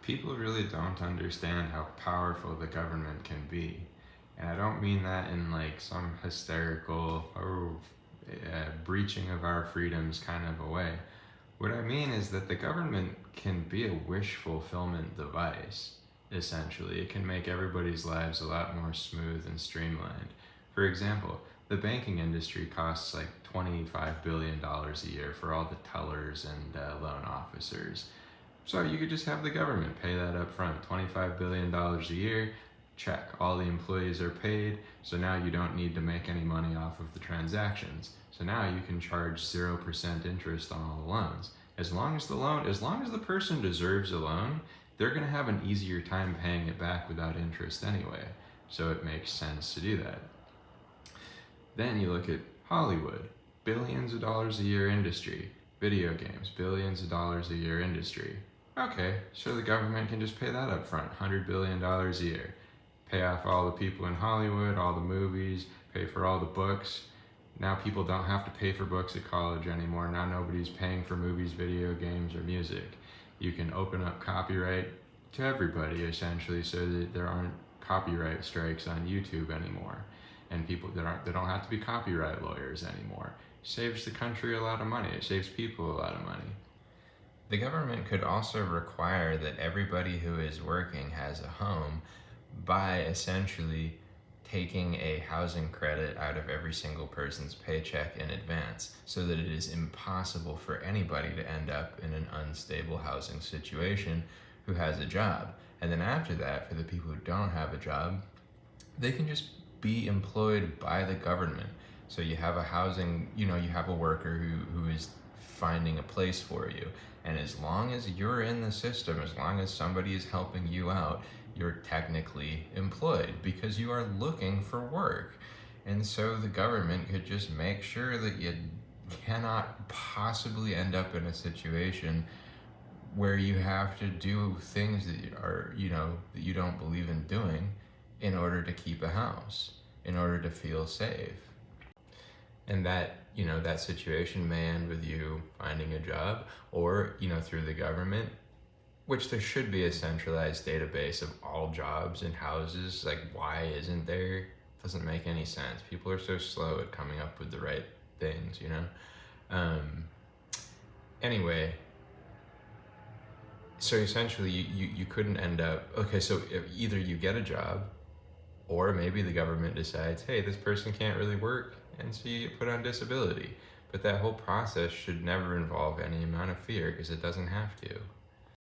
People really don't understand how powerful the government can be. And I don't mean that in like some hysterical or breaching of our freedoms kind of a way. What I mean is that the government can be a wish fulfillment device, essentially. It can make everybody's lives a lot more smooth and streamlined. For example, the banking industry costs like $25 billion a year for all the tellers and loan officers. So you could just have the government pay that up front, $25 billion a year, check, all the employees are paid, so now you don't need to make any money off of the transactions. So now you can charge 0% interest on all the loans. As long as the person deserves a loan, they're gonna have an easier time paying it back without interest anyway. So it makes sense to do that. Then you look at Hollywood, billions of dollars a year industry. Video games, billions of dollars a year industry. Okay, so the government can just pay that up front, $100 billion a year. Pay off all the people in Hollywood, all the movies, pay for all the books. Now people don't have to pay for books at college anymore. Now nobody's paying for movies, video games, or music. You can open up copyright to everybody, essentially, so that there aren't copyright strikes on YouTube anymore. And people that don't have to be copyright lawyers anymore. Saves the country a lot of money. It saves people a lot of money. The government could also require that everybody who is working has a home by essentially taking a housing credit out of every single person's paycheck in advance, so that it is impossible for anybody to end up in an unstable housing situation who has a job. And then after that, for the people who don't have a job, they can just be employed by the government. So you have a housing, you have a worker who is finding a place for you. And as long as you're in the system, as long as somebody is helping you out, you're technically employed because you are looking for work. And so the government could just make sure that you cannot possibly end up in a situation where you have to do things that are, that you don't believe in doing in order to keep a house, in order to feel safe. And that, that situation may end with you finding a job or, through the government, which there should be a centralized database of all jobs and houses. Like, why isn't there? Doesn't make any sense. People are so slow at coming up with the right things, Anyway, so essentially you couldn't end up, okay, so either you get a job or maybe the government decides, hey, this person can't really work, and so you get put on disability. But that whole process should never involve any amount of fear because it doesn't have to.